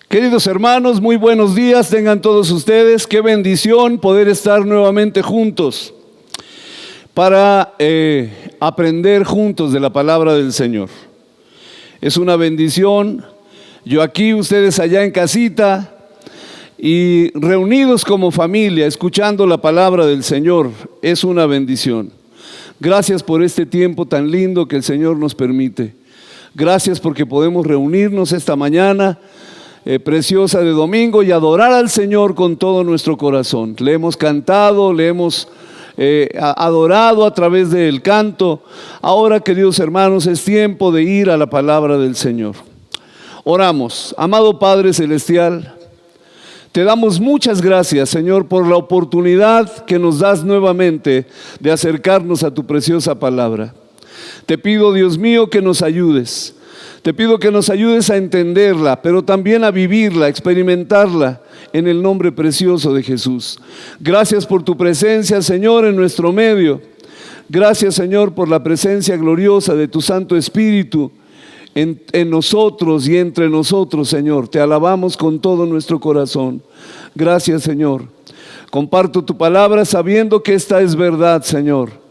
Queridos hermanos, muy buenos días tengan todos ustedes. Qué bendición poder estar nuevamente juntos para aprender juntos de la palabra del Señor. Es una bendición, yo aquí, ustedes allá en casita y reunidos como familia, escuchando la palabra del Señor. Es una bendición. Gracias por este tiempo tan lindo que el Señor nos permite. Gracias porque podemos reunirnos esta mañana preciosa de domingo y adorar al Señor con todo nuestro corazón. Le hemos cantado, le hemos adorado a través del canto. Ahora, queridos hermanos, es tiempo de ir a la palabra del Señor. Oramos. Amado Padre Celestial, te damos muchas gracias, Señor, por la oportunidad que nos das nuevamente de acercarnos a tu preciosa palabra. Te pido, Dios mío, que nos ayudes. Te pido que nos ayudes a entenderla, pero también a vivirla, a experimentarla, en el nombre precioso de Jesús. Gracias por tu presencia, Señor, en nuestro medio. Gracias, Señor, por la presencia gloriosa de tu Santo Espíritu en nosotros y entre nosotros, Señor. Te alabamos con todo nuestro corazón. Gracias, Señor. Comparto tu palabra sabiendo que esta es verdad, Señor.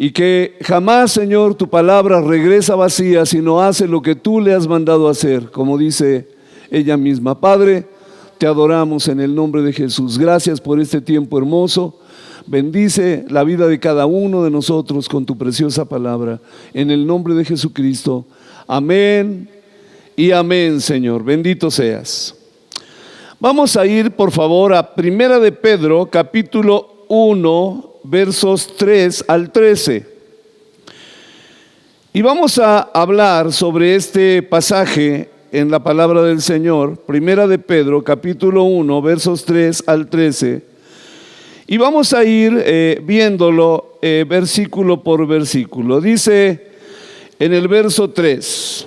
Y que jamás, Señor, tu palabra regresa vacía, sino hace lo que tú le has mandado hacer, como dice ella misma. Padre, te adoramos en el nombre de Jesús. Gracias por este tiempo hermoso. Bendice la vida de cada uno de nosotros con tu preciosa palabra. En el nombre de Jesucristo. Amén y amén, Señor. Bendito seas. Vamos a ir, por favor, a Primera de Pedro, capítulo 1, versos 3 al 13. Y vamos a hablar sobre este pasaje en la palabra del Señor, Primera de Pedro, capítulo 1, versos 3 al 13. Y vamos a ir viéndolo versículo por versículo. Dice en el verso 3,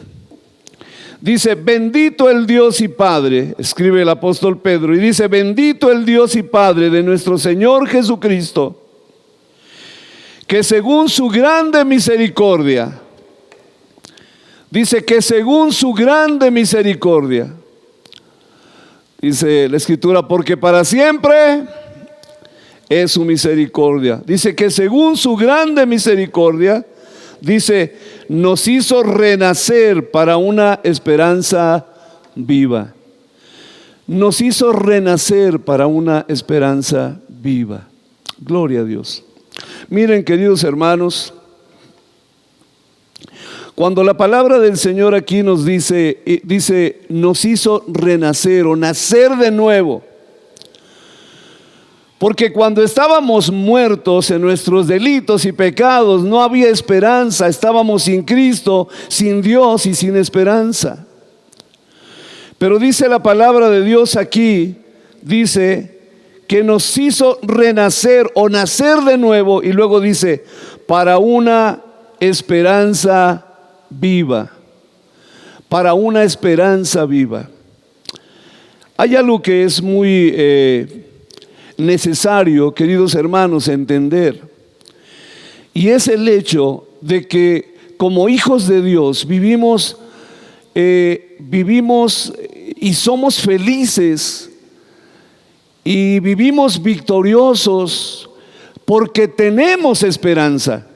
dice: bendito el Dios y Padre, escribe el apóstol Pedro, y dice: bendito el Dios y Padre de nuestro Señor Jesucristo, que según su grande misericordia, dice que según su grande misericordia, dice la Escritura, porque para siempre es su misericordia. Dice que según su grande misericordia, dice, nos hizo renacer para una esperanza viva. Nos hizo renacer para una esperanza viva. Gloria a Dios. Miren, queridos hermanos, cuando la palabra del Señor aquí nos dice, nos hizo renacer o nacer de nuevo. Porque cuando estábamos muertos en nuestros delitos y pecados, no había esperanza, estábamos sin Cristo, sin Dios y sin esperanza. Pero dice la palabra de Dios aquí, dice que nos hizo renacer o nacer de nuevo, y luego dice, para una esperanza viva, para una esperanza viva. Hay algo que es muy necesario, queridos hermanos, entender, y es el hecho de que como hijos de Dios vivimos y somos felices y vivimos victoriosos porque tenemos esperanza.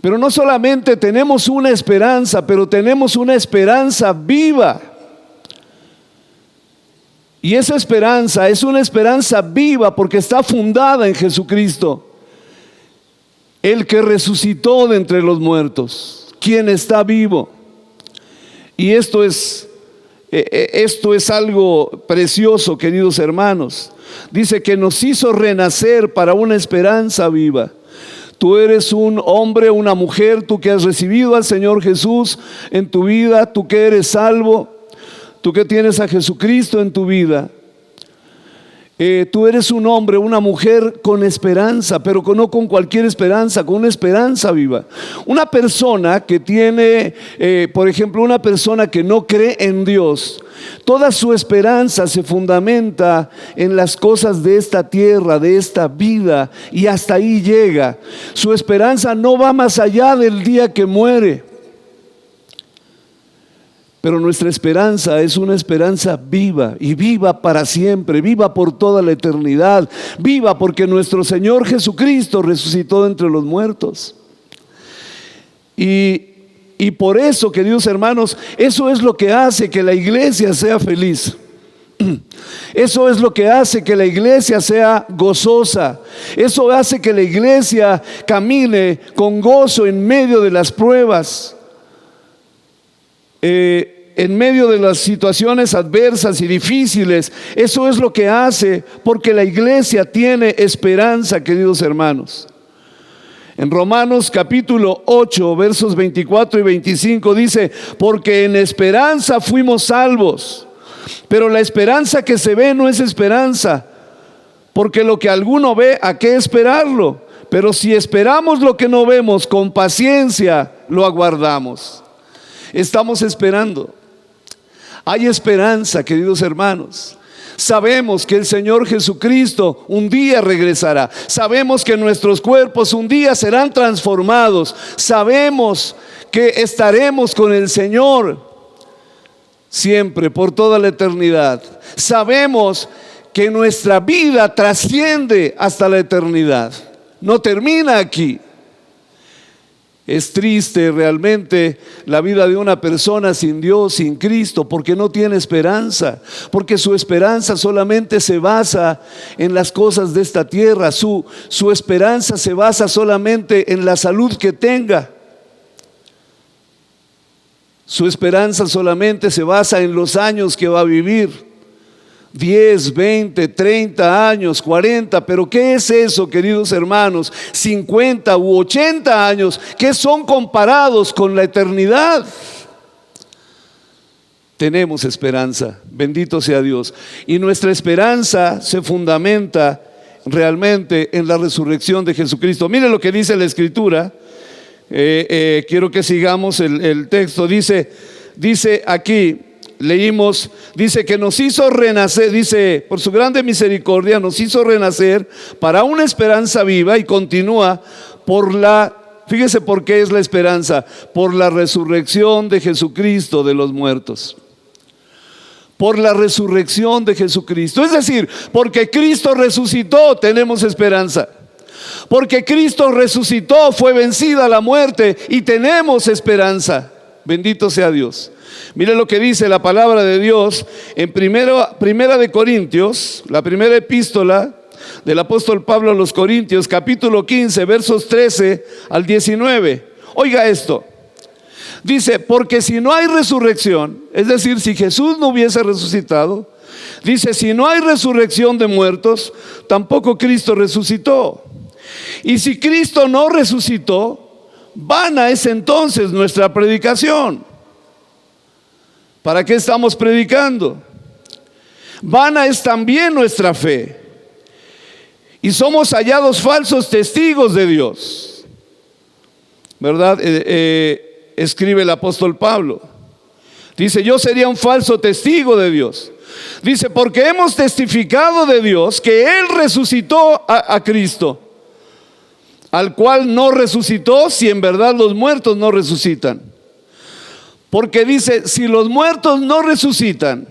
Pero no solamente tenemos una esperanza, pero tenemos una esperanza viva. Y esa esperanza es una esperanza viva porque está fundada en Jesucristo, el que resucitó de entre los muertos, quien está vivo. Y esto es algo precioso, queridos hermanos. Dice que nos hizo renacer para una esperanza viva. Tú eres un hombre, una mujer, tú que has recibido al Señor Jesús en tu vida, tú que eres salvo, tú que tienes a Jesucristo en tu vida. Tú eres un hombre, una mujer con esperanza, pero no con cualquier esperanza, con una esperanza viva. Una persona que tiene, por ejemplo, una persona que no cree en Dios, toda su esperanza se fundamenta en las cosas de esta tierra, de esta vida, y hasta ahí llega. Su esperanza no va más allá del día que muere. Pero nuestra esperanza es una esperanza viva y viva para siempre, viva por toda la eternidad, viva porque nuestro Señor Jesucristo resucitó de entre los muertos. Y por eso, queridos hermanos, eso es lo que hace que la iglesia sea feliz. Eso es lo que hace que la iglesia sea gozosa. Eso hace que la iglesia camine con gozo en medio de las pruebas, en medio de las situaciones adversas y difíciles. Eso es lo que hace, porque la iglesia tiene esperanza, queridos hermanos. En Romanos capítulo 8, versos 24 y 25 dice: porque en esperanza fuimos salvos. Pero la esperanza que se ve no es esperanza, porque lo que alguno ve, ¿a qué esperarlo? Pero si esperamos lo que no vemos, con paciencia lo aguardamos. Estamos esperando. Hay esperanza, queridos hermanos. Sabemos que el Señor Jesucristo un día regresará. Sabemos que nuestros cuerpos un día serán transformados. Sabemos que estaremos con el Señor siempre, por toda la eternidad. Sabemos que nuestra vida trasciende hasta la eternidad. No termina aquí. Es triste realmente la vida de una persona sin Dios, sin Cristo, porque no tiene esperanza, porque su esperanza solamente se basa en las cosas de esta tierra. Su esperanza se basa solamente en la salud que tenga. Su esperanza solamente se basa en los años que va a vivir. 10, 20, 30 años, 40, pero ¿qué es eso, queridos hermanos? 50 u 80 años, ¿qué son comparados con la eternidad? Tenemos esperanza, bendito sea Dios. Y nuestra esperanza se fundamenta realmente en la resurrección de Jesucristo. Mire lo que dice la Escritura. Quiero que sigamos el texto. Dice aquí, leímos, dice que nos hizo renacer, dice, por su grande misericordia nos hizo renacer para una esperanza viva, y continúa, fíjese por qué es la esperanza: por la resurrección de Jesucristo de los muertos. Por la resurrección de Jesucristo, es decir, porque Cristo resucitó, tenemos esperanza. Porque Cristo resucitó, fue vencida la muerte y tenemos esperanza. Bendito sea Dios. Mire lo que dice la palabra de Dios en primera de Corintios, la primera epístola del apóstol Pablo a los Corintios, capítulo 15, versos 13 al 19. Oiga esto. Dice: porque si no hay resurrección, es decir, si Jesús no hubiese resucitado, dice, si no hay resurrección de muertos, tampoco Cristo resucitó. Y si Cristo no resucitó, vana es entonces nuestra predicación. ¿Para qué estamos predicando? Vana es también nuestra fe. Y somos hallados falsos testigos de Dios, ¿verdad? Escribe el apóstol Pablo. Dice: yo sería un falso testigo de Dios. Dice: porque hemos testificado de Dios que Él resucitó a Cristo, al cual no resucitó, si en verdad los muertos no resucitan. Porque dice: si los muertos no resucitan,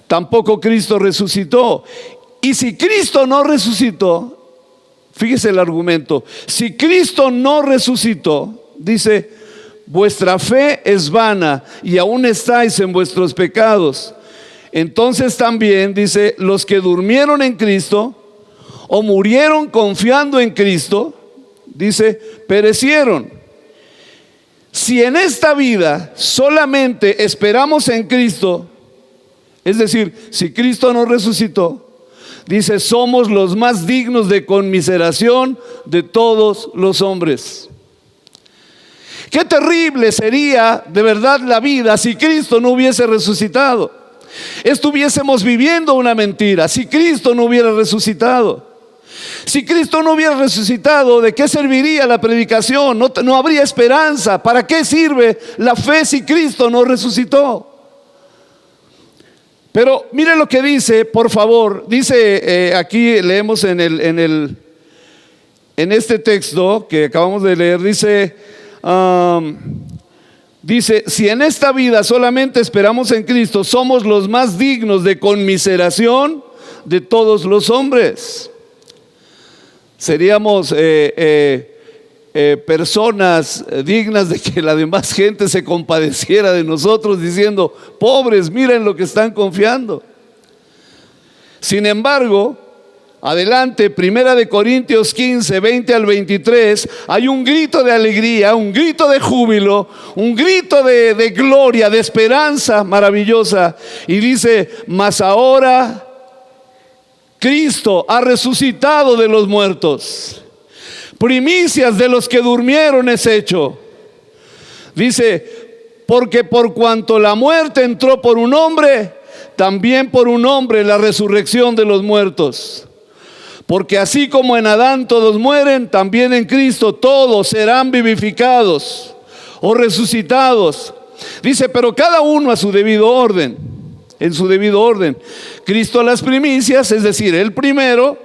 tampoco Cristo resucitó. Y si Cristo no resucitó, fíjese el argumento: si Cristo no resucitó, dice, vuestra fe es vana y aún estáis en vuestros pecados. Entonces también, dice, los que durmieron en Cristo o murieron confiando en Cristo, dice, perecieron. Si en esta vida solamente esperamos en Cristo, es decir, si Cristo no resucitó, dice, somos los más dignos de conmiseración de todos los hombres. Qué terrible sería de verdad la vida si Cristo no hubiese resucitado. Estuviésemos viviendo una mentira si Cristo no hubiera resucitado. Si Cristo no hubiera resucitado, ¿de qué serviría la predicación? No habría esperanza. ¿Para qué sirve la fe si Cristo no resucitó? Pero mire lo que dice, por favor. Dice, aquí leemos en este texto que acabamos de leer, dice, Dice, si en esta vida solamente esperamos en Cristo, somos los más dignos de conmiseración de todos los hombres. Seríamos personas dignas de que la demás gente se compadeciera de nosotros, diciendo, pobres, miren lo que están confiando. Sin embargo, adelante, 1 Corintios 15, 20 al 23, hay un grito de alegría, un grito de júbilo, un grito de gloria, de esperanza maravillosa. Y dice, mas ahora Cristo ha resucitado de los muertos, primicias de los que durmieron es hecho. Dice, porque por cuanto la muerte entró por un hombre, también por un hombre la resurrección de los muertos. Porque así como en Adán todos mueren, también en Cristo todos serán vivificados o resucitados. Dice, pero cada uno a su debido orden, en su debido orden. Cristo las primicias, es decir, el primero,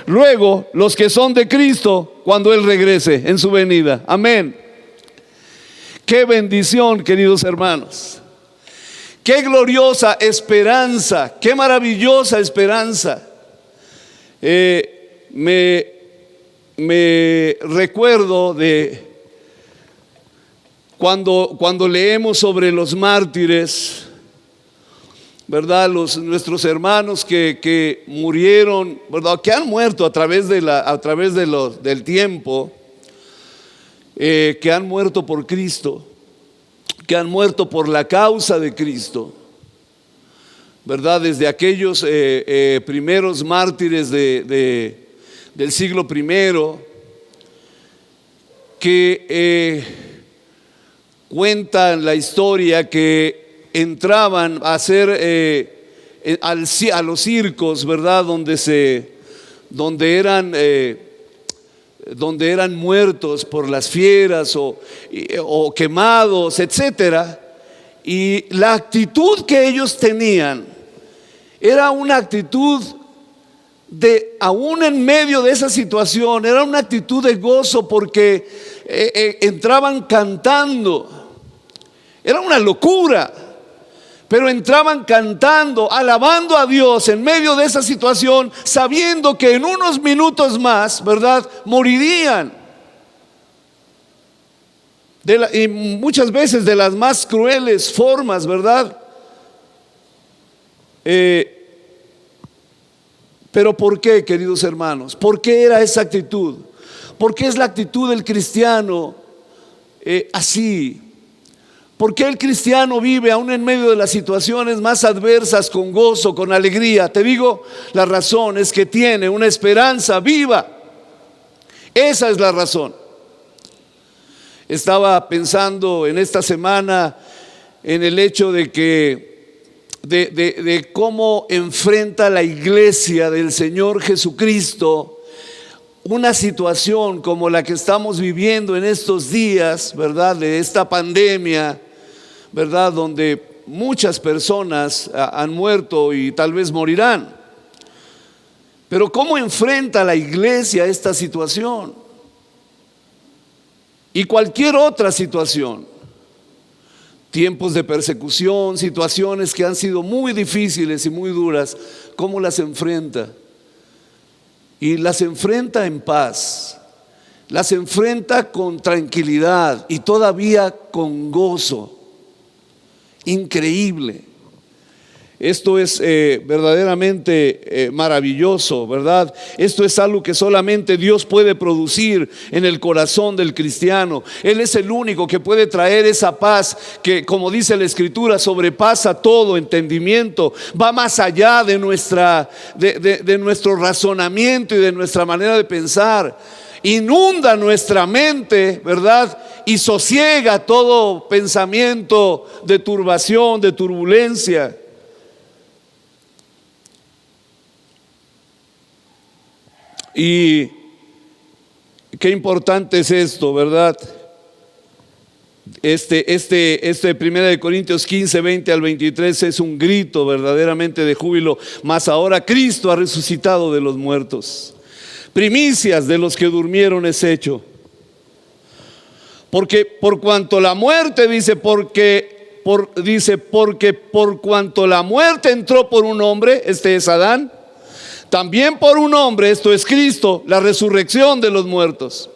luego los que son de Cristo cuando Él regrese en su venida. Amén. Qué bendición, queridos hermanos. Qué gloriosa esperanza, qué maravillosa esperanza. Me recuerdo de cuando leemos sobre los mártires, ¿verdad? Nuestros hermanos que murieron, ¿verdad? Que han muerto a través del tiempo, que han muerto por Cristo, que han muerto por la causa de Cristo, ¿verdad? Desde aquellos primeros mártires del siglo I, que cuentan la historia que entraban a hacer a los circos, ¿verdad? Donde eran muertos por las fieras o quemados, etcétera. Y la actitud que ellos tenían era una actitud aún en medio de esa situación, era una actitud de gozo, porque entraban cantando. Era una locura, pero entraban cantando, alabando a Dios en medio de esa situación, sabiendo que en unos minutos más, ¿verdad?, morirían. Y muchas veces de las más crueles formas, ¿verdad? Pero ¿por qué, queridos hermanos? ¿Por qué era esa actitud? ¿Por qué es la actitud del cristiano así? ¿Por qué el cristiano vive aún en medio de las situaciones más adversas con gozo, con alegría? Te digo, la razón es que tiene una esperanza viva. Esa es la razón. Estaba pensando en esta semana en el hecho de cómo enfrenta la iglesia del Señor Jesucristo una situación como la que estamos viviendo en estos días, ¿verdad? De esta pandemia, ¿verdad? Donde muchas personas han muerto y tal vez morirán. Pero ¿cómo enfrenta la iglesia esta situación? Y cualquier otra situación. Tiempos de persecución, situaciones que han sido muy difíciles y muy duras, ¿cómo las enfrenta? Y las enfrenta en paz, las enfrenta con tranquilidad y todavía con gozo. Increíble. Esto es verdaderamente maravilloso, ¿verdad? Esto es algo que solamente Dios puede producir en el corazón del cristiano. Él es el único que puede traer esa paz que, como dice la Escritura, sobrepasa todo entendimiento, va más allá de nuestro razonamiento y de nuestra manera de pensar. Inunda nuestra mente, ¿verdad? Y sosiega todo pensamiento de turbación, de turbulencia. Y qué importante es esto, ¿verdad? Este 1 Corintios 15, 20 al 23 es un grito verdaderamente de júbilo. Mas ahora Cristo ha resucitado de los muertos, primicias de los que durmieron es hecho. Porque por cuanto la muerte, porque por cuanto la muerte entró por un hombre, este es Adán, también por un hombre, esto es Cristo, la resurrección de los muertos.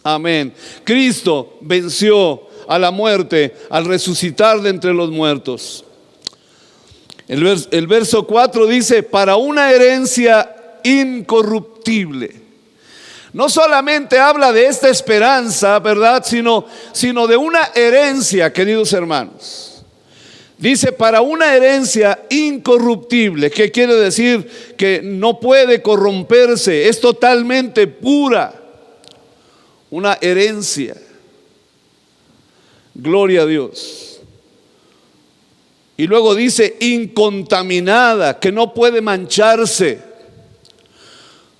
Amén. Cristo venció a la muerte al resucitar de entre los muertos. El verso 4 dice: para una herencia incorruptible. No solamente habla de esta esperanza, ¿verdad? Sino de una herencia, queridos hermanos. Dice: para una herencia incorruptible. ¿Qué quiere decir? Que no puede corromperse, es totalmente pura. Una herencia. Gloria a Dios. Y luego dice: incontaminada, que no puede mancharse.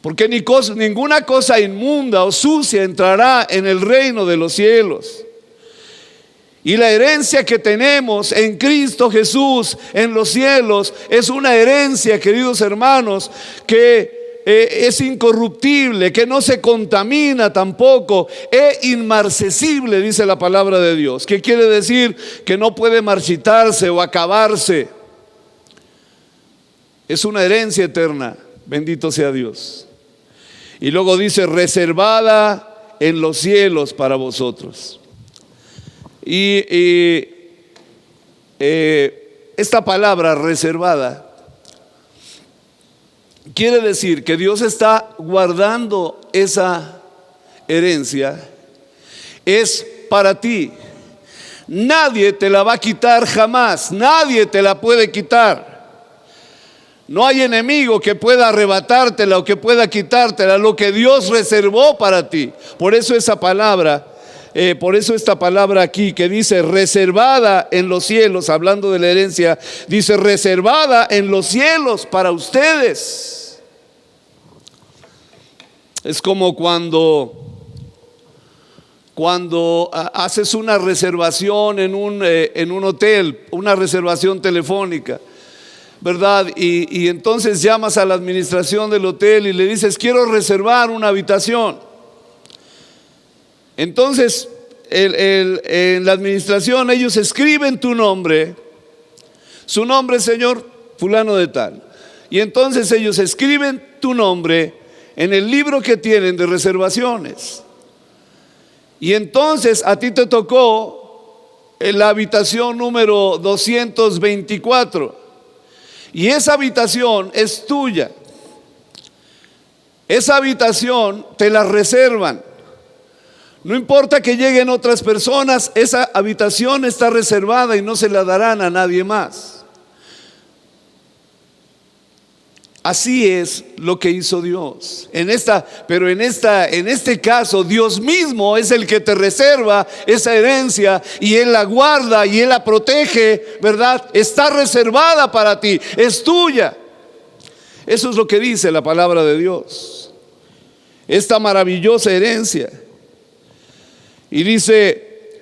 Porque ninguna cosa inmunda o sucia entrará en el reino de los cielos. Y la herencia que tenemos en Cristo Jesús en los cielos es una herencia, queridos hermanos, que es incorruptible, que no se contamina tampoco, es inmarcesible, dice la palabra de Dios. ¿Qué quiere decir? Que no puede marchitarse o acabarse. Es una herencia eterna, bendito sea Dios. Y luego dice: reservada en los cielos para vosotros. Y esta palabra reservada quiere decir que Dios está guardando esa herencia. Es para ti. Nadie te la va a quitar jamás. Nadie te la puede quitar. No hay enemigo que pueda arrebatártela o que pueda quitártela, lo que Dios reservó para ti. Por eso esa palabra, por eso esta palabra aquí que dice reservada en los cielos, hablando de la herencia, dice reservada en los cielos para ustedes. Es como cuando haces una reservación en un hotel, una reservación telefónica, ¿verdad? Y entonces llamas a la administración del hotel y le dices: quiero reservar una habitación. Entonces en la administración ellos escriben tu nombre, su nombre, señor fulano de tal. Y entonces ellos escriben tu nombre en el libro que tienen de reservaciones. Y entonces a ti te tocó en la habitación número 224. Y esa habitación es tuya. Esa habitación te la reservan. No importa que lleguen otras personas, esa habitación está reservada y no se la darán a nadie más. Así es lo que hizo Dios. Pero en este caso, Dios mismo es el que te reserva esa herencia y Él la guarda y Él la protege, ¿verdad? Está reservada para ti, es tuya. Eso es lo que dice la palabra de Dios. Esta maravillosa herencia. Y dice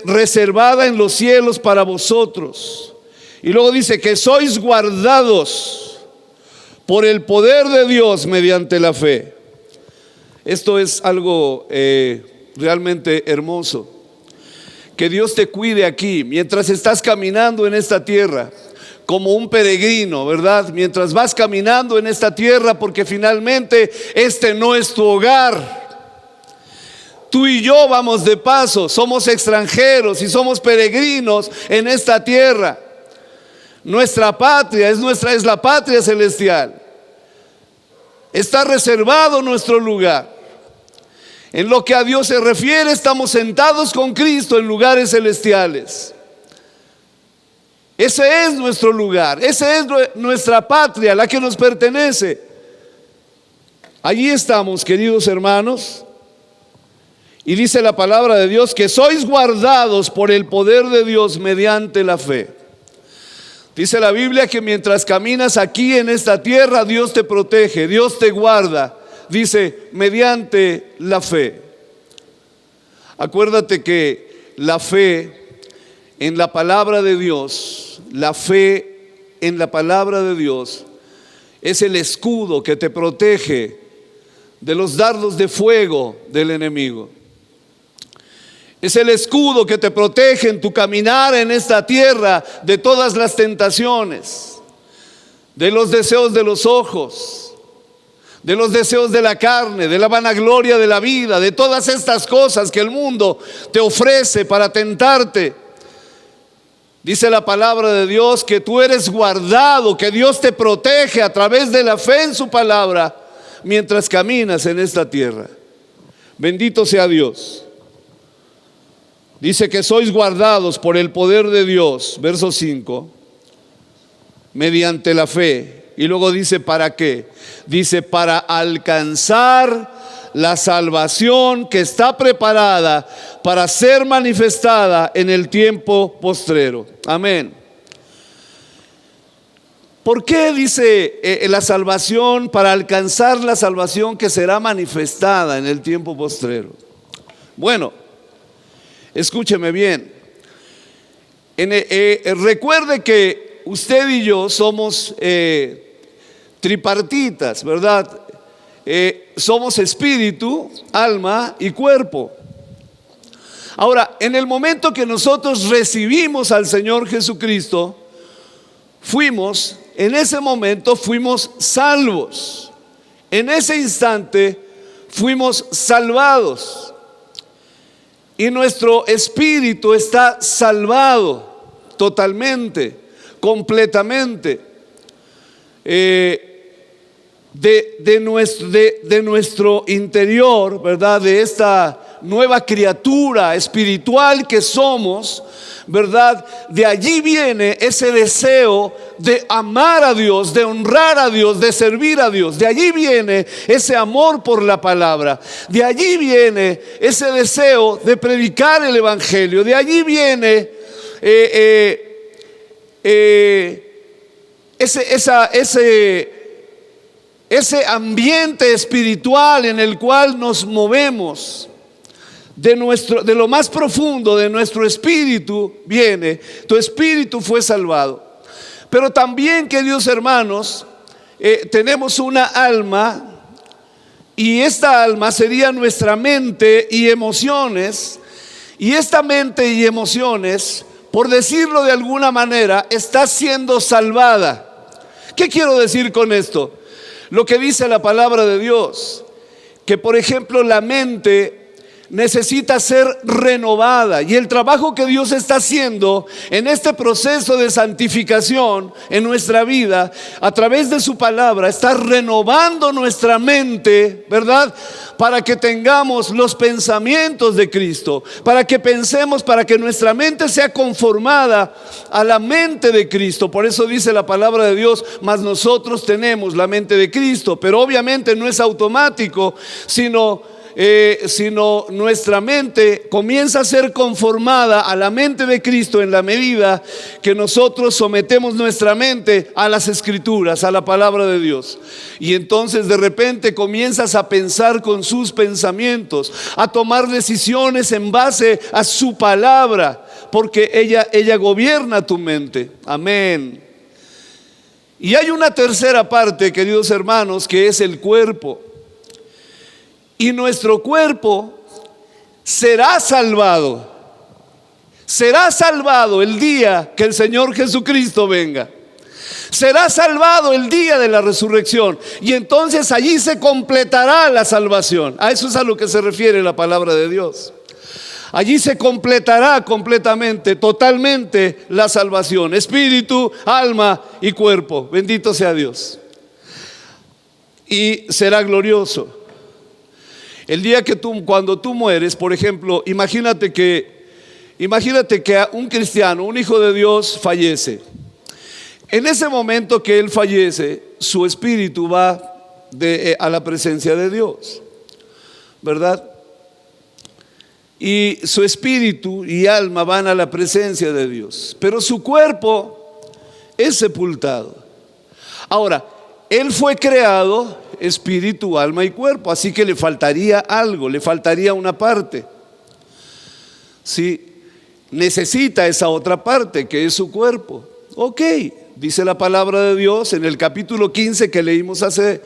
reservada en los cielos para vosotros. Y luego dice que sois guardados por el poder de Dios mediante la fe. Esto es algo realmente hermoso. Que Dios te cuide aquí mientras estás caminando en esta tierra como un peregrino, ¿verdad? Mientras vas caminando en esta tierra, porque finalmente este no es tu hogar. Tú y yo vamos de paso, somos extranjeros y somos peregrinos en esta tierra. Nuestra patria es la patria celestial. Está reservado nuestro lugar. En lo que a Dios se refiere, estamos sentados con Cristo en lugares celestiales. Ese es nuestro lugar, esa es nuestra patria, la que nos pertenece. Allí estamos, queridos hermanos. Y dice la palabra de Dios que sois guardados por el poder de Dios mediante la fe. Dice la Biblia que mientras caminas aquí en esta tierra, Dios te protege, Dios te guarda. Dice, mediante la fe. Acuérdate que la fe en la palabra de Dios, la fe en la palabra de Dios es el escudo que te protege de los dardos de fuego del enemigo. Es el escudo que te protege en tu caminar en esta tierra de todas las tentaciones, de los deseos de los ojos, de los deseos de la carne, de la vanagloria de la vida, de todas estas cosas que el mundo te ofrece para tentarte. Dice la palabra de Dios que tú eres guardado, que Dios te protege a través de la fe en su palabra mientras caminas en esta tierra. Bendito sea Dios. Dice que sois guardados por el poder de Dios, verso 5, mediante la fe. Y luego dice, ¿para qué? Dice, para alcanzar la salvación que está preparada para ser manifestada en el tiempo postrero. Amén. ¿Por qué dice la salvación? Para alcanzar la salvación que será manifestada en el tiempo postrero. Bueno, escúcheme bien. Recuerde que usted y yo somos tripartitas, ¿verdad? Somos espíritu, alma y cuerpo. Ahora, en el momento que nosotros recibimos al Señor Jesucristo, en ese momento fuimos salvos. En ese instante fuimos salvados. Y nuestro espíritu está salvado totalmente, completamente. De nuestro interior, ¿verdad? De esta nueva criatura espiritual que somos, ¿verdad? De allí viene ese deseo de amar a Dios, de honrar a Dios, de servir a Dios. De allí viene ese amor por la palabra. De allí viene ese deseo de predicar el evangelio. De allí viene ese ambiente espiritual en el cual nos movemos. De lo más profundo de nuestro espíritu viene, tu espíritu fue salvado. Pero también, queridos hermanos, tenemos una alma, y esta alma sería nuestra mente y emociones. Y esta mente y emociones, por decirlo de alguna manera, está siendo salvada. ¿Qué quiero decir con esto? Lo que dice la palabra de Dios, que por ejemplo la mente necesita ser renovada, y el trabajo que Dios está haciendo en este proceso de santificación en nuestra vida a través de su palabra, está renovando nuestra mente, ¿verdad? Para que tengamos los pensamientos de Cristo, para que pensemos, para que nuestra mente sea conformada a la mente de Cristo. Por eso dice la palabra de Dios, mas nosotros tenemos la mente de Cristo. Pero obviamente no es automático, sino nuestra mente comienza a ser conformada a la mente de Cristo en la medida que nosotros sometemos nuestra mente a las Escrituras, a la palabra de Dios. Y entonces de repente comienzas a pensar con sus pensamientos, a tomar decisiones en base a su palabra, porque ella gobierna tu mente. Amén. Y hay una tercera parte, queridos hermanos, que es el cuerpo. Y nuestro cuerpo será salvado. Será salvado el día que el Señor Jesucristo venga. Será salvado el día de la resurrección. Y entonces allí se completará la salvación. A eso es a lo que se refiere la palabra de Dios. Allí se completará completamente, totalmente la salvación. Espíritu, alma y cuerpo. Bendito sea Dios. Y será glorioso. El día que cuando tú mueres, por ejemplo, imagínate que un cristiano, un hijo de Dios fallece. En ese momento que él fallece, su espíritu va a la presencia de Dios, ¿verdad? Y su espíritu y alma van a la presencia de Dios, pero su cuerpo es sepultado. Ahora, él fue creado espíritu, alma y cuerpo, así que le faltaría algo, le faltaría una parte. Sí, necesita esa otra parte que es su cuerpo. Ok, dice la palabra de Dios en el capítulo 15 que leímos hace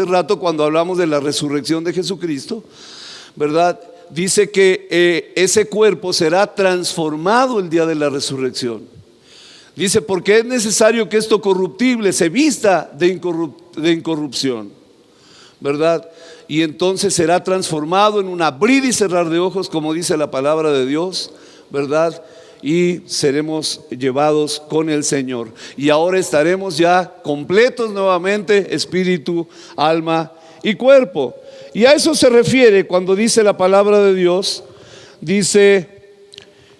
rato cuando hablamos de la resurrección de Jesucristo, ¿verdad? dice que ese cuerpo será transformado el día de la resurrección. Dice, porque es necesario que esto corruptible se vista de incorrupción, ¿verdad? Y entonces será transformado en un abrir y cerrar de ojos, como dice la palabra de Dios, ¿verdad? Y seremos llevados con el Señor. Y ahora estaremos ya completos nuevamente, espíritu, alma y cuerpo. Y a eso se refiere cuando dice la palabra de Dios, dice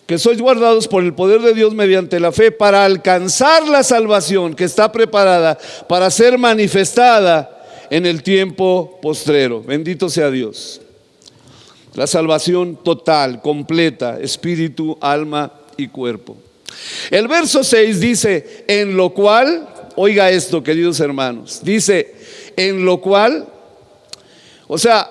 que sois guardados por el poder de Dios mediante la fe para alcanzar la salvación que está preparada para ser manifestada en el tiempo postrero. Bendito sea Dios. La salvación total, completa, espíritu, alma y cuerpo. El verso 6 dice, en lo cual, oiga esto, queridos hermanos, dice, en lo cual, o sea,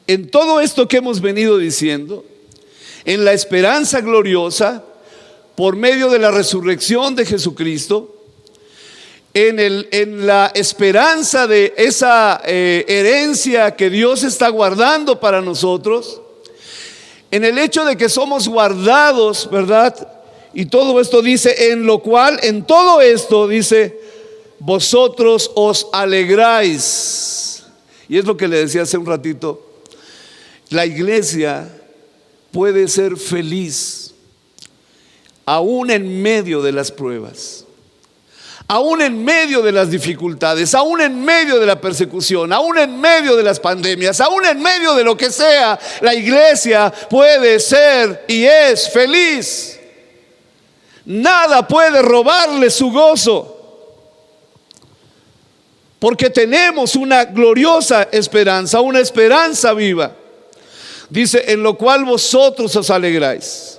en todo esto que hemos venido diciendo, en la esperanza gloriosa, por medio de la resurrección de Jesucristo, en la esperanza de esa herencia que Dios está guardando para nosotros, en el hecho de que somos guardados, ¿verdad? Y todo esto dice, en lo cual, en todo esto dice, vosotros os alegráis. Y es lo que le decía hace un ratito, la iglesia puede ser feliz aún en medio de las pruebas, aún en medio de las dificultades, aún en medio de la persecución, aún en medio de las pandemias, aún en medio de lo que sea. La iglesia puede ser y es feliz. Nada puede robarle su gozo, porque tenemos una gloriosa esperanza, una esperanza viva. Dice, en lo cual vosotros os alegráis.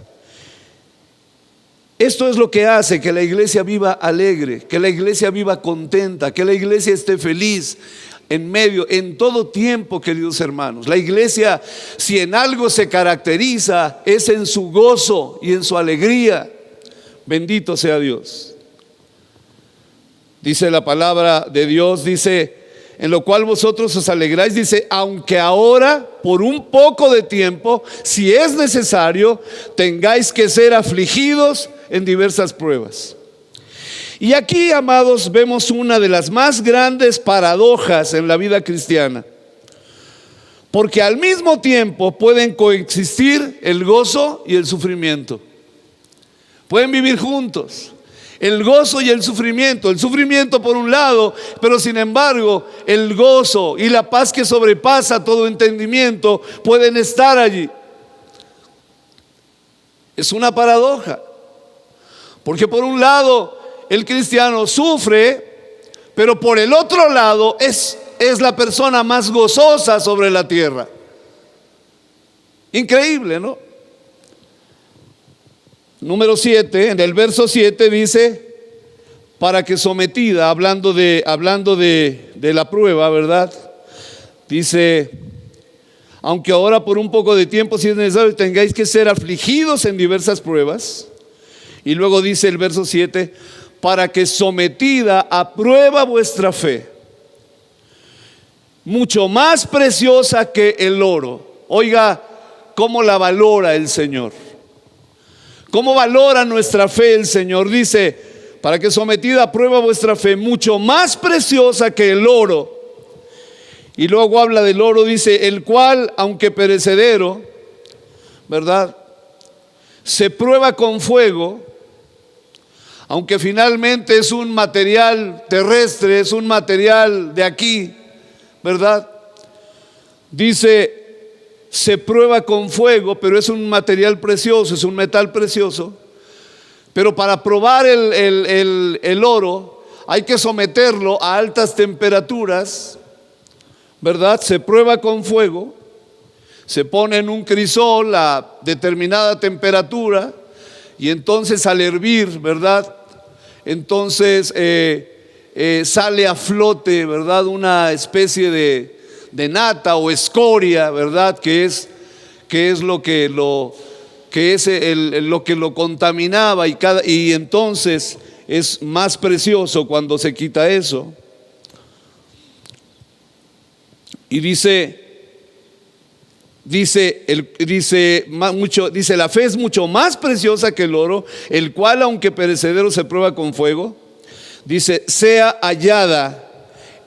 Esto es lo que hace que la iglesia viva alegre, que la iglesia viva contenta, que la iglesia esté feliz en medio, en todo tiempo, queridos hermanos. La iglesia, si en algo se caracteriza, es en su gozo y en su alegría. Bendito sea Dios. Dice la palabra de Dios, dice, en lo cual vosotros os alegráis, dice, aunque ahora por un poco de tiempo, si es necesario, tengáis que ser afligidos en diversas pruebas. Y aquí, amados, vemos una de las más grandes paradojas en la vida cristiana, porque al mismo tiempo pueden coexistir el gozo y el sufrimiento. Pueden vivir juntos, el gozo y el sufrimiento por un lado, pero sin embargo el gozo y la paz que sobrepasa todo entendimiento pueden estar allí. Es una paradoja, porque por un lado el cristiano sufre, pero por el otro lado es la persona más gozosa sobre la tierra. Increíble, ¿no? Número 7, en el verso 7 dice, para que sometida, hablando de la prueba, ¿verdad? Dice, aunque ahora por un poco de tiempo, si es necesario, tengáis que ser afligidos en diversas pruebas. Y luego dice el verso 7, para que sometida a prueba vuestra fe, mucho más preciosa que el oro. Oiga cómo la valora el Señor. ¿Cómo valora nuestra fe el Señor? Dice, para que sometida a prueba vuestra fe, mucho más preciosa que el oro. Y luego habla del oro, dice, el cual, aunque perecedero, ¿verdad?, se prueba con fuego, aunque finalmente es un material terrestre, es un material de aquí, ¿verdad? Dice, se prueba con fuego, pero es un material precioso, es un metal precioso. Pero para probar el oro hay que someterlo a altas temperaturas, ¿verdad? Se prueba con fuego, se pone en un crisol a determinada temperatura y entonces al hervir, ¿verdad?, entonces sale a flote, ¿verdad?, una especie de nata o escoria, ¿verdad?, que es lo que lo contaminaba, y entonces es más precioso cuando se quita eso. Y dice, la fe es mucho más preciosa que el oro, el cual aunque perecedero se prueba con fuego. Dice, sea hallada,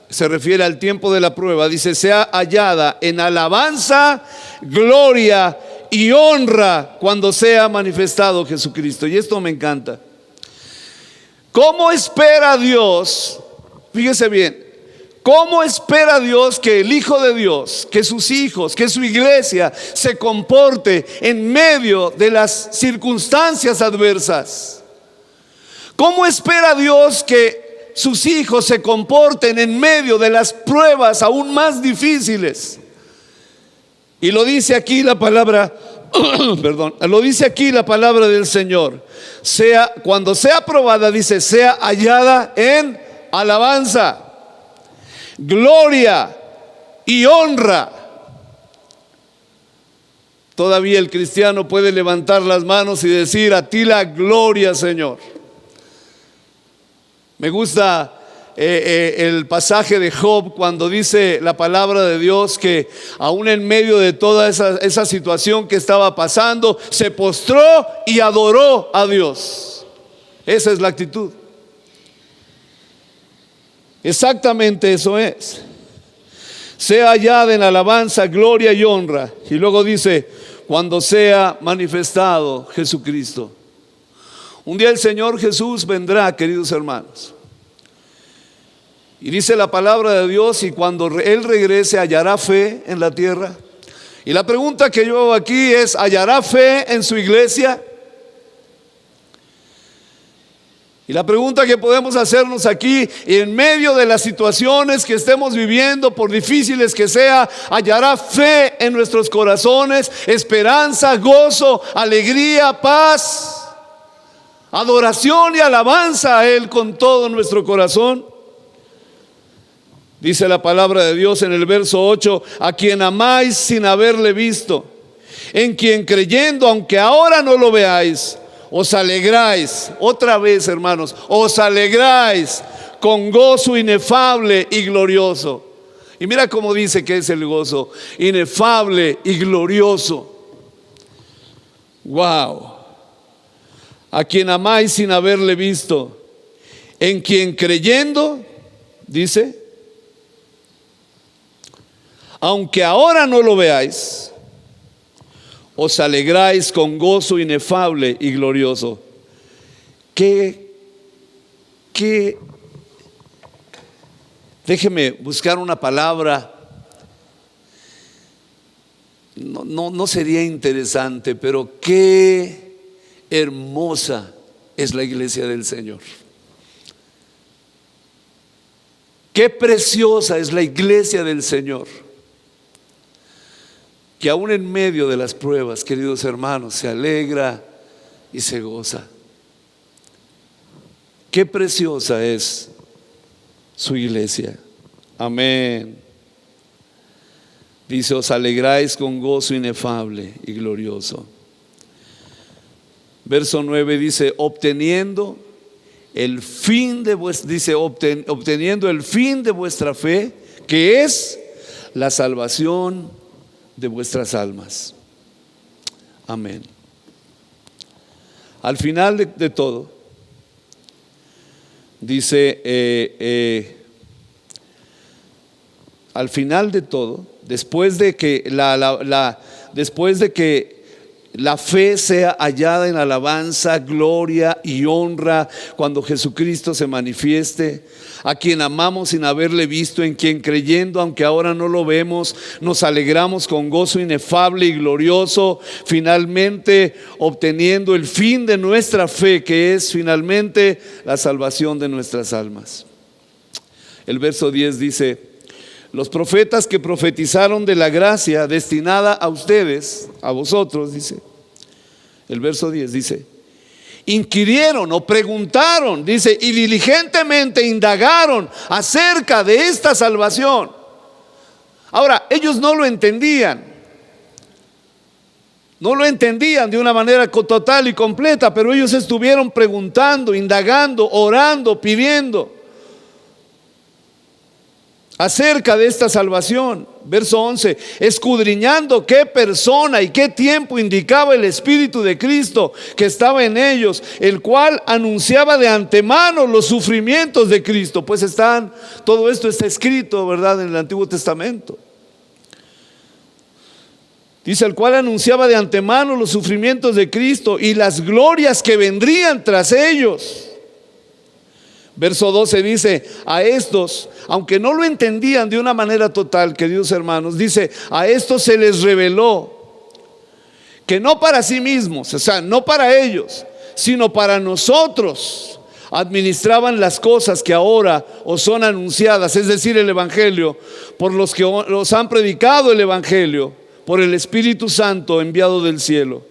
se refiere al tiempo de la prueba, dice, sea hallada en alabanza, gloria y honra cuando sea manifestado Jesucristo. Y esto me encanta. ¿Cómo espera Dios? Fíjese bien, ¿cómo espera Dios que el Hijo de Dios, que sus hijos, que su iglesia se comporte en medio de las circunstancias adversas? ¿Cómo espera Dios que sus hijos se comporten en medio de las pruebas aún más difíciles? Y lo dice aquí la palabra, lo dice aquí la palabra del Señor. Cuando sea probada, dice, sea hallada en alabanza, gloria y honra. Todavía el cristiano puede levantar las manos y decir, a ti la gloria, Señor. Me gusta el pasaje de Job, cuando dice la palabra de Dios que aún en medio de toda esa situación que estaba pasando, se postró y adoró a Dios. Esa es la actitud. Exactamente eso es. Sea hallada en alabanza, gloria y honra. Y luego dice, cuando sea manifestado Jesucristo. Un día el Señor Jesús vendrá, queridos hermanos. Y dice la palabra de Dios, y cuando Él regrese, hallará fe en la tierra. Y la pregunta que yo hago aquí es, ¿hallará fe en su iglesia? Y la pregunta que podemos hacernos aquí, en medio de las situaciones que estemos viviendo, por difíciles que sea, ¿hallará fe en nuestros corazones? Esperanza, gozo, alegría, paz, adoración y alabanza a Él con todo nuestro corazón. Dice la palabra de Dios en el verso 8, a quien amáis sin haberle visto, en quien creyendo, aunque ahora no lo veáis, os alegráis. Otra vez, hermanos, os alegráis con gozo inefable y glorioso. Y mira cómo dice que es el gozo inefable y glorioso. Wow. A quien amáis sin haberle visto, en quien creyendo, dice, aunque ahora no lo veáis, os alegráis con gozo inefable y glorioso. Déjeme buscar una palabra. No sería interesante, pero qué hermosa es la iglesia del Señor. Qué preciosa es la iglesia del Señor, que aún en medio de las pruebas, queridos hermanos, se alegra y se goza. Qué preciosa es su iglesia. Amén. Dice, os alegráis con gozo inefable y glorioso. Verso 9 dice, obteniendo el fin de obteniendo el fin de vuestra fe, que es la salvación de vuestras almas. Amén. Al final de todo, dice, al final de todo, después de que la fe sea hallada en alabanza, gloria y honra cuando Jesucristo se manifieste, a quien amamos sin haberle visto, en quien creyendo, aunque ahora no lo vemos, nos alegramos con gozo inefable y glorioso, finalmente obteniendo el fin de nuestra fe, que es finalmente la salvación de nuestras almas. El verso 10 dice, los profetas que profetizaron de la gracia destinada a ustedes, a vosotros, dice, el verso 10 dice, inquirieron o preguntaron, dice, y diligentemente indagaron acerca de esta salvación. Ahora, ellos no lo entendían de una manera total y completa, pero ellos estuvieron preguntando, indagando, orando, pidiendo. acerca de esta salvación. Verso 11, escudriñando qué persona y qué tiempo indicaba el Espíritu de Cristo que estaba en ellos, el cual anunciaba de antemano los sufrimientos de Cristo. Pues todo esto está escrito, ¿verdad?, en el Antiguo Testamento. Dice, el cual anunciaba de antemano los sufrimientos de Cristo y las glorias que vendrían tras ellos. Verso 12 dice, a estos, aunque no lo entendían de una manera total, queridos hermanos, dice, a estos se les reveló que no para sí mismos, o sea, no para ellos, sino para nosotros, administraban las cosas que ahora os son anunciadas, es decir, el Evangelio, por los que os han predicado el Evangelio, por el Espíritu Santo enviado del cielo.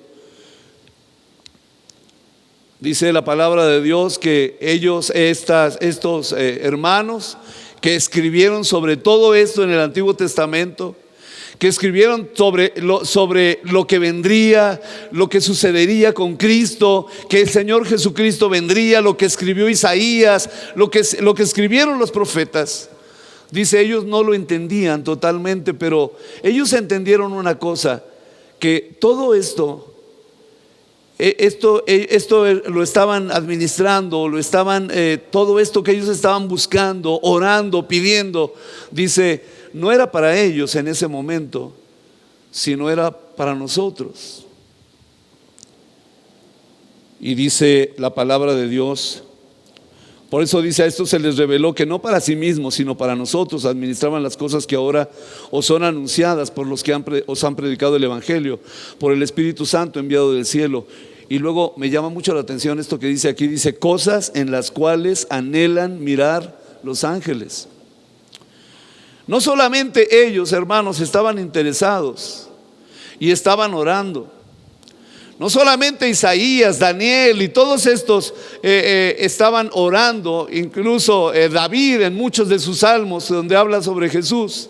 Dice la palabra de Dios que estos hermanos que escribieron sobre todo esto en el Antiguo Testamento, que escribieron sobre lo que vendría, lo que sucedería con Cristo, que el Señor Jesucristo vendría, lo que escribió Isaías, lo que escribieron los profetas. Dice, ellos no lo entendían totalmente, pero ellos entendieron una cosa, que todo esto lo estaban administrando, todo esto que ellos estaban buscando, orando, pidiendo, dice, no era para ellos en ese momento, sino era para nosotros. Y dice la palabra de Dios, por eso dice, a esto se les reveló que no para sí mismos, sino para nosotros administraban las cosas que ahora os son anunciadas por los que os han predicado el Evangelio, por el Espíritu Santo enviado del cielo. Y luego me llama mucho la atención esto que dice aquí, dice, cosas en las cuales anhelan mirar los ángeles. No solamente ellos, hermanos, estaban interesados y estaban orando. No solamente Isaías, Daniel y todos estos estaban orando, incluso David en muchos de sus salmos donde habla sobre Jesús,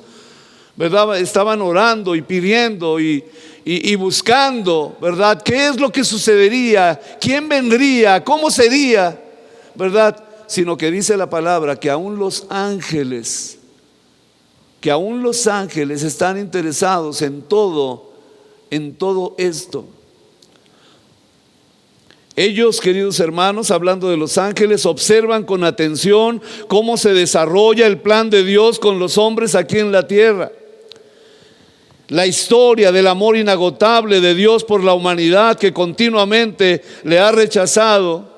¿verdad? Estaban orando y pidiendo y buscando, ¿verdad? ¿Qué es lo que sucedería? ¿Quién vendría? ¿Cómo sería? ¿Verdad? Sino que dice la palabra que aún los ángeles están interesados en todo esto. Ellos, queridos hermanos, hablando de los ángeles, observan con atención cómo se desarrolla el plan de Dios con los hombres aquí en la tierra. La historia del amor inagotable de Dios por la humanidad que continuamente le ha rechazado.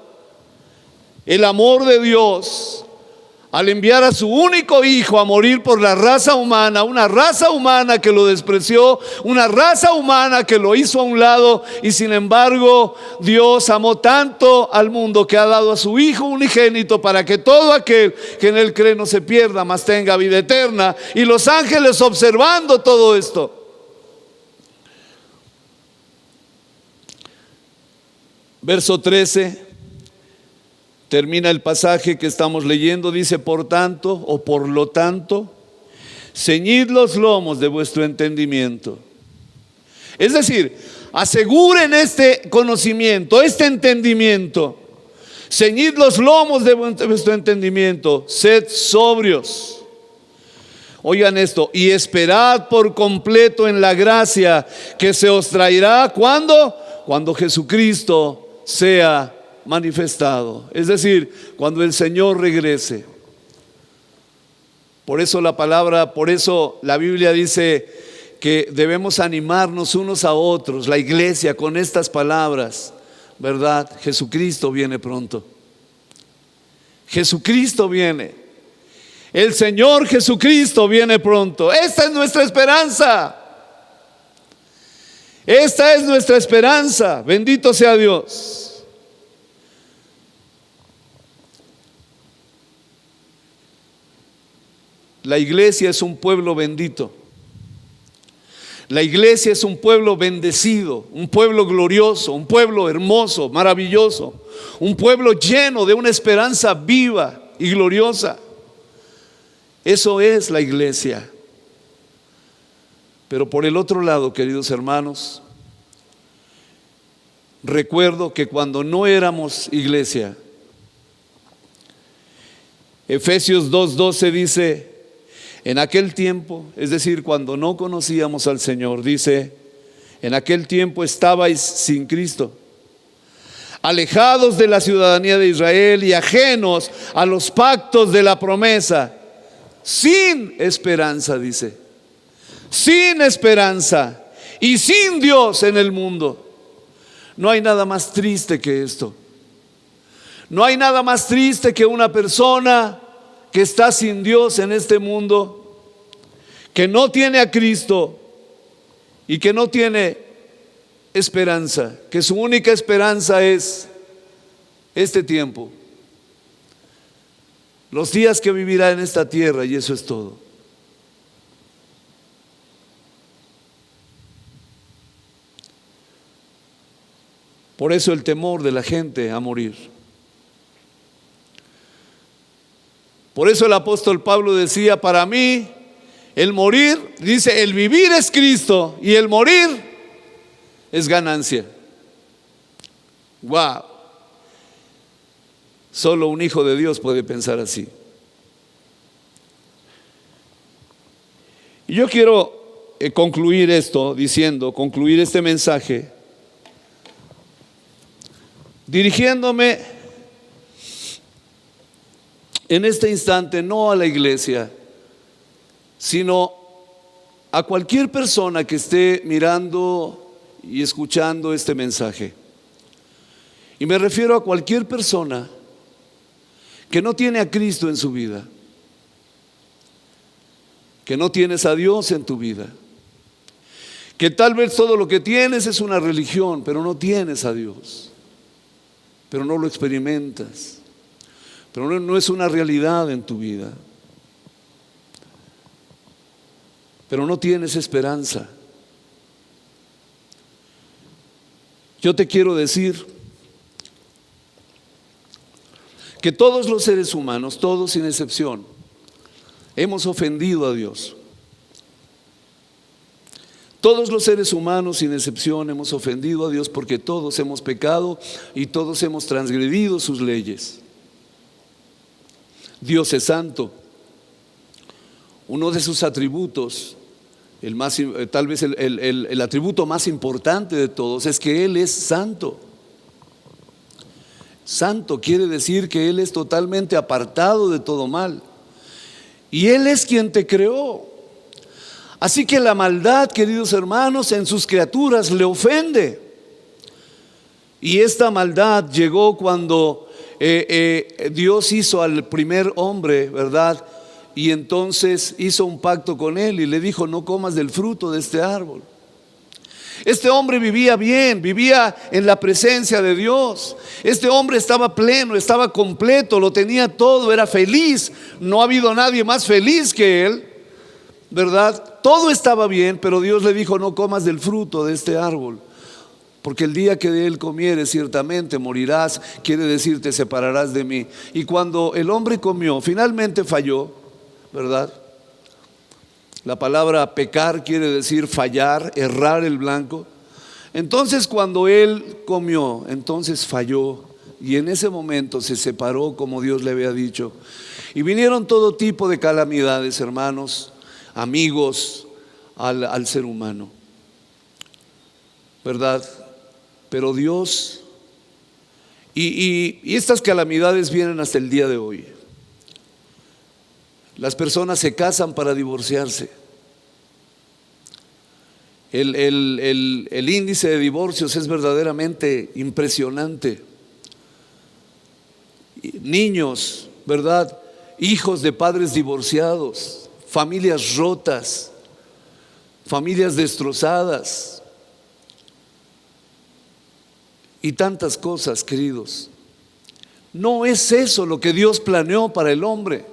El amor de Dios al enviar a su único hijo a morir por la raza humana, una raza humana que lo despreció, una raza humana que lo hizo a un lado, y sin embargo Dios amó tanto al mundo que ha dado a su hijo unigénito para que todo aquel que en él cree no se pierda, mas tenga vida eterna. Y los ángeles observando todo esto. Verso 13 termina el pasaje que estamos leyendo, dice, por tanto, o por lo tanto, ceñid los lomos de vuestro entendimiento. Es decir, aseguren este conocimiento, este entendimiento. Ceñid los lomos de vuestro entendimiento, sed sobrios. Oigan esto, y esperad por completo en la gracia que se os traerá, ¿cuándo? Cuando Jesucristo sea manifestado, es decir, cuando el Señor regrese. Por eso la Biblia dice que debemos animarnos unos a otros, la iglesia, con estas palabras, ¿verdad? Jesucristo viene pronto. Jesucristo viene. El Señor Jesucristo viene pronto. Esta es nuestra esperanza. Esta es nuestra esperanza. Bendito sea Dios. La iglesia es un pueblo bendito. La iglesia es un pueblo bendecido, un pueblo glorioso, un pueblo hermoso, maravilloso, un pueblo lleno de una esperanza viva y gloriosa. Eso es la iglesia. Pero por el otro lado, queridos hermanos, recuerdo que cuando no éramos iglesia, Efesios 2:12 dice: En aquel tiempo, es decir, cuando no conocíamos al Señor, dice, en aquel tiempo estabais sin Cristo, alejados de la ciudadanía de Israel y ajenos a los pactos de la promesa, sin esperanza, dice, sin esperanza y sin Dios en el mundo. No hay nada más triste que esto. No hay nada más triste que una persona que está sin Dios en este mundo, que no tiene a Cristo y que no tiene esperanza, que su única esperanza es este tiempo, los días que vivirá en esta tierra, y eso es todo. Por eso el temor de la gente a morir. Por eso el apóstol Pablo decía, para mí el morir, dice, el vivir es Cristo y el morir es ganancia. Wow. Solo un hijo de Dios puede pensar así. Y yo quiero concluir este mensaje, dirigiéndome en este instante no a la iglesia, sino a cualquier persona que esté mirando y escuchando este mensaje. Y me refiero a cualquier persona que no tiene a Cristo en su vida, que no tienes a Dios en tu vida, que tal vez todo lo que tienes es una religión, pero no tienes a Dios, pero no lo experimentas, pero no es una realidad en tu vida, pero no tienes esperanza. Yo te quiero decir que todos los seres humanos, todos sin excepción, hemos ofendido a Dios. Todos los seres humanos sin excepción hemos ofendido a Dios, porque todos hemos pecado y todos hemos transgredido sus leyes. Dios es santo. Uno de sus atributos, tal vez el atributo más importante de todos, es que Él es santo. Santo quiere decir que Él es totalmente apartado de todo mal. Y Él es quien te creó. Así que la maldad, queridos hermanos, en sus criaturas le ofende. Y esta maldad llegó cuando Dios hizo al primer hombre, ¿verdad? Y entonces hizo un pacto con él y le dijo, no comas del fruto de este árbol. Este hombre vivía bien, vivía en la presencia de Dios. Este hombre estaba pleno, estaba completo, lo tenía todo, era feliz. No ha habido nadie más feliz que él, ¿verdad? Todo estaba bien, pero Dios le dijo, no comas del fruto de este árbol, porque el día que de él comieres ciertamente morirás. Quiere decir, te separarás de mí. Y cuando el hombre comió, finalmente falló, ¿verdad? La palabra pecar quiere decir fallar, errar el blanco. Entonces cuando él comió, entonces falló, y en ese momento se separó como Dios le había dicho. Y vinieron todo tipo de calamidades, hermanos, amigos, al ser humano, ¿verdad? Pero Dios, y estas calamidades vienen hasta el día de hoy. Las personas se casan para divorciarse. El índice de divorcios es verdaderamente impresionante. Niños, ¿verdad? Hijos de padres divorciados, familias rotas, familias destrozadas y tantas cosas, queridos. No es eso lo que Dios planeó para el hombre.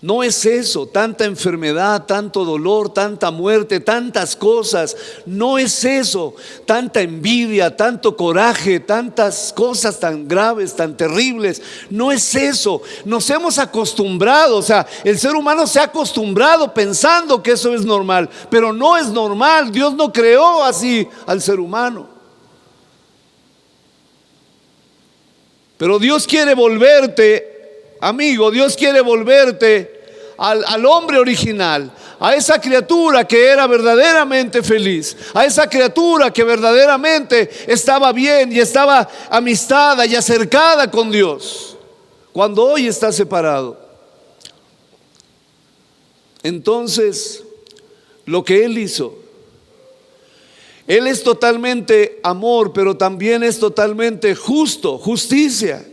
No es eso, tanta enfermedad, tanto dolor, tanta muerte, tantas cosas. No es eso, tanta envidia, tanto coraje, tantas cosas tan graves, tan terribles. No es eso. Nos hemos acostumbrado, o sea, el ser humano se ha acostumbrado pensando que eso es normal, pero no es normal. Dios no creó así al ser humano. Pero Dios quiere volverte, amigo, Dios quiere volverte al hombre original, a esa criatura que era verdaderamente feliz, a esa criatura que verdaderamente estaba bien y estaba amistada y acercada con Dios, cuando hoy está separado. Entonces, lo que Él hizo, Él es totalmente amor, pero también es totalmente justo, justicia.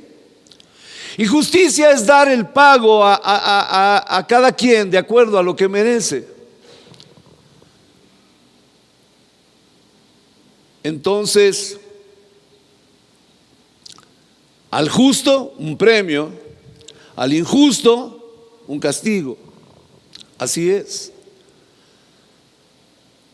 Y justicia es dar el pago a cada quien de acuerdo a lo que merece. Entonces, al justo un premio, al injusto un castigo. Así es.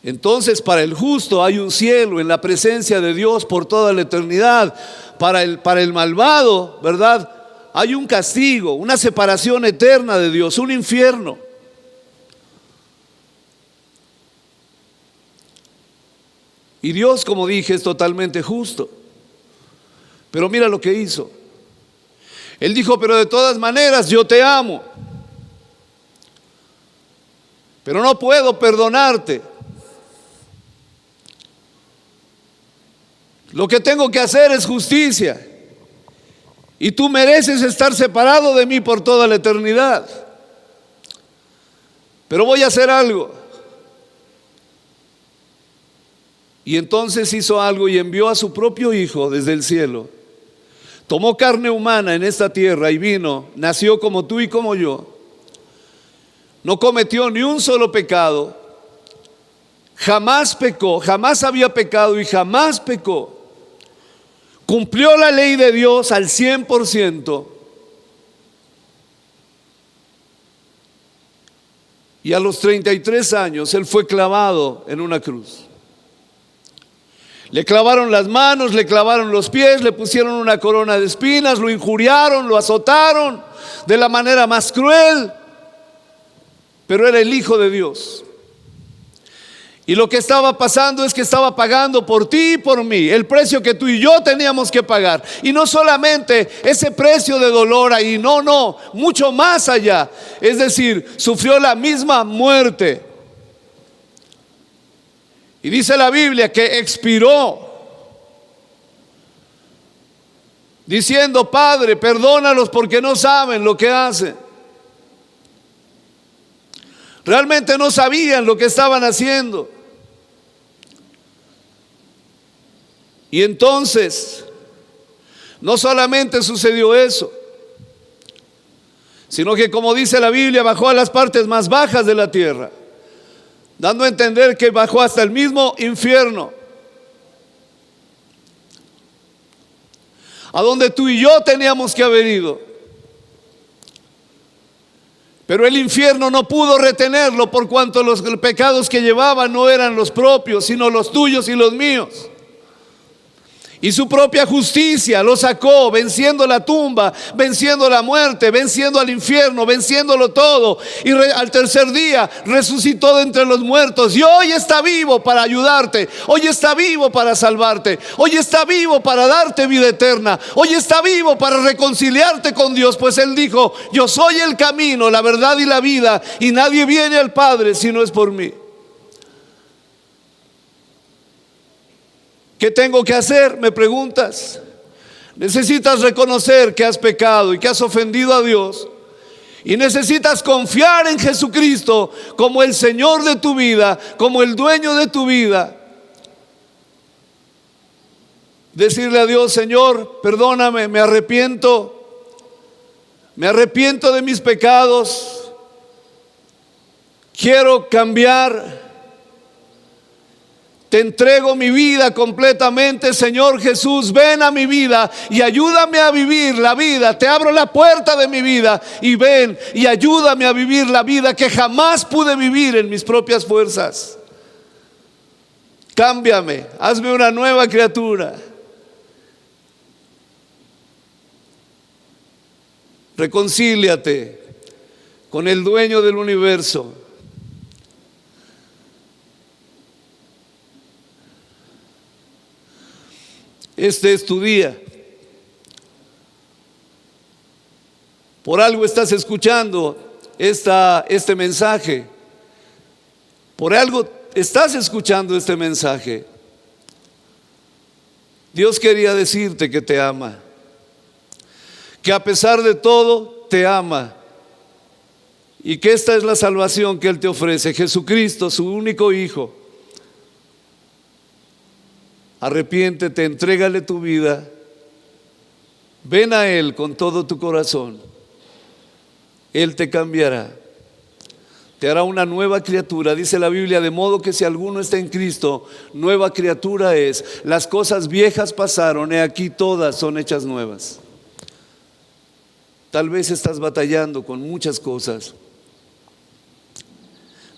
Entonces, para el justo hay un cielo en la presencia de Dios por toda la eternidad. Para el malvado, ¿verdad?, hay un castigo, una separación eterna de Dios, un infierno. Y Dios, como dije, es totalmente justo. Pero mira lo que hizo. Él dijo: pero de todas maneras yo te amo, pero no puedo perdonarte. Lo que tengo que hacer es justicia. Y tú mereces estar separado de mí por toda la eternidad. Pero voy a hacer algo. Y entonces hizo algo y envió a su propio Hijo desde el cielo. Tomó carne humana en esta tierra y vino, nació como tú y como yo. No cometió ni un solo pecado. Jamás pecó, jamás había pecado y jamás pecó. Cumplió la ley de Dios al 100%. Y a los 33 años Él fue clavado en una cruz. Le clavaron las manos, le clavaron los pies, le pusieron una corona de espinas, lo injuriaron, lo azotaron de la manera más cruel. Pero era el Hijo de Dios. Y lo que estaba pasando es que estaba pagando por ti y por mí el precio que tú y yo teníamos que pagar. Y no solamente ese precio de dolor ahí, no, mucho más allá. Es decir, sufrió la misma muerte. Y dice la Biblia que expiró, diciendo: Padre, perdónalos porque no saben lo que hacen. Realmente no sabían lo que estaban haciendo. Y entonces, no solamente sucedió eso, sino que, como dice la Biblia, bajó a las partes más bajas de la tierra, dando a entender que bajó hasta el mismo infierno, a donde tú y yo teníamos que haber ido. Pero el infierno no pudo retenerlo, por cuanto los pecados que llevaba no eran los propios, sino los tuyos y los míos. Y su propia justicia lo sacó, venciendo la tumba, venciendo la muerte, venciendo al infierno, venciéndolo todo. Y al tercer día resucitó de entre los muertos. Y hoy está vivo para ayudarte. Hoy está vivo para salvarte. Hoy está vivo para darte vida eterna. Hoy está vivo para reconciliarte con Dios. Pues Él dijo: yo soy el camino, la verdad y la vida. Y nadie viene al Padre si no es por mí. ¿Qué tengo que hacer?, me preguntas. Necesitas reconocer que has pecado y que has ofendido a Dios. Y necesitas confiar en Jesucristo como el Señor de tu vida, como el dueño de tu vida. Decirle a Dios: Señor, perdóname, me arrepiento de mis pecados. Quiero cambiar. Te entrego mi vida completamente, Señor Jesús. Ven a mi vida y ayúdame a vivir la vida. Te abro la puerta de mi vida y ven y ayúdame a vivir la vida que jamás pude vivir en mis propias fuerzas. Cámbiame, hazme una nueva criatura. Reconcíliate con el dueño del universo. Este es tu día. Por algo estás escuchando este mensaje. Por algo estás escuchando este mensaje. Dios quería decirte que te ama, que a pesar de todo te ama, y que esta es la salvación que Él te ofrece: Jesucristo, su único Hijo. Arrepiéntete, entrégale tu vida, ven a Él con todo tu corazón. Él te cambiará, te hará una nueva criatura. Dice la Biblia: de modo que si alguno está en Cristo, nueva criatura es. Las cosas viejas pasaron, he aquí todas son hechas nuevas. Tal vez estás batallando con muchas cosas.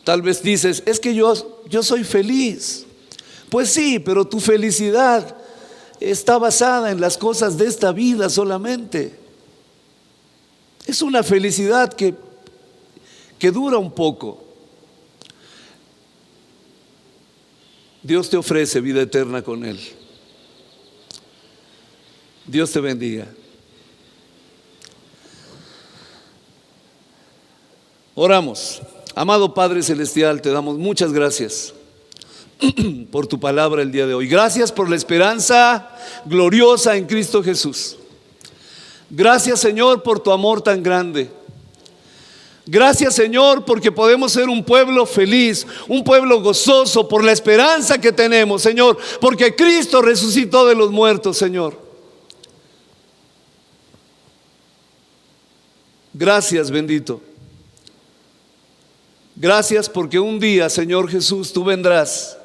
Tal vez dices: es que yo soy feliz. Pues sí, pero tu felicidad está basada en las cosas de esta vida solamente. Es una felicidad que dura un poco. Dios te ofrece vida eterna con Él. Dios te bendiga. Oramos. Amado Padre Celestial, te damos muchas gracias por tu palabra el día de hoy. Gracias por la esperanza gloriosa en Cristo Jesús. Gracias, Señor, por tu amor tan grande. Gracias, Señor, porque podemos ser un pueblo feliz, un pueblo gozoso por la esperanza que tenemos, Señor, porque Cristo resucitó de los muertos, Señor. Gracias, bendito. Gracias porque un día, Señor Jesús, tú vendrás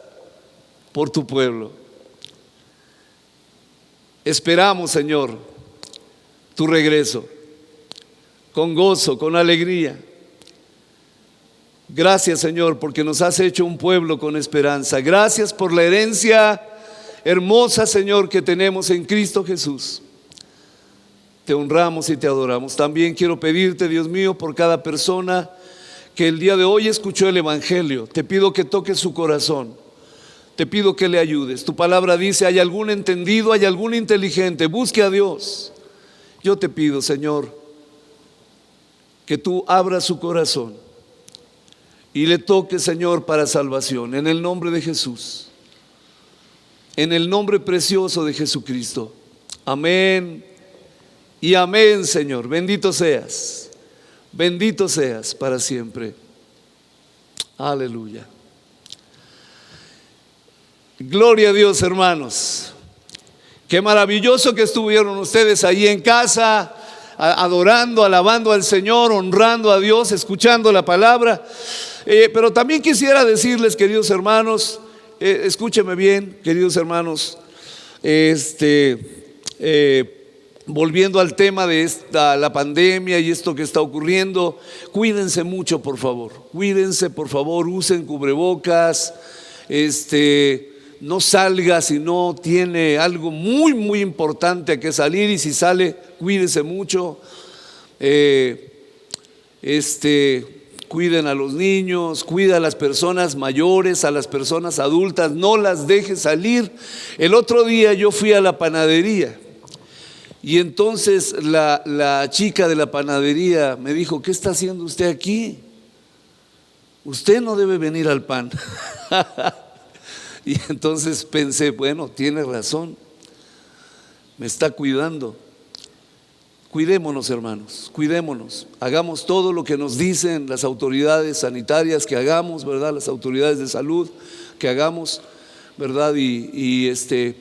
por tu pueblo. Esperamos, Señor, tu regreso con gozo, con alegría. Gracias, Señor, porque nos has hecho un pueblo con esperanza. Gracias por la herencia hermosa, Señor, que tenemos en Cristo Jesús. Te honramos y te adoramos. También quiero pedirte, Dios mío, por cada persona que el día de hoy escuchó el Evangelio. Te pido que toques su corazón. Te pido que le ayudes. Tu palabra dice: hay algún entendido, hay algún inteligente, busque a Dios. Yo te pido, Señor, que tú abras su corazón y le toques, Señor, para salvación, en el nombre de Jesús, en el nombre precioso de Jesucristo. Amén y amén, Señor. Bendito seas para siempre. Aleluya. Gloria a Dios, hermanos. Qué maravilloso que estuvieron ustedes ahí en casa, adorando, alabando al Señor, honrando a Dios, escuchando la palabra. Pero también quisiera decirles, queridos hermanos, escúcheme bien, queridos hermanos, volviendo al tema de la pandemia y esto que está ocurriendo, cuídense mucho, por favor. Cuídense, por favor, usen cubrebocas. No salga si no tiene algo muy, muy importante a que salir, y si sale, cuídese mucho. Cuiden a los niños, cuida a las personas mayores, a las personas adultas, no las deje salir. El otro día yo fui a la panadería y entonces la chica de la panadería me dijo: ¿qué está haciendo usted aquí? Usted no debe venir al pan. Y entonces pensé: bueno, tiene razón, me está cuidando. Cuidémonos, hermanos, cuidémonos. Hagamos todo lo que nos dicen las autoridades sanitarias que hagamos, ¿verdad? Las autoridades de salud que hagamos, ¿verdad? Y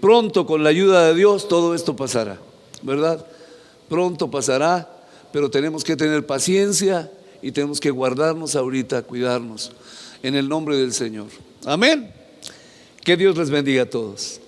pronto, con la ayuda de Dios, todo esto pasará, ¿verdad? Pronto pasará, pero tenemos que tener paciencia y tenemos que guardarnos ahorita, cuidarnos, en el nombre del Señor. Amén. Que Dios les bendiga a todos.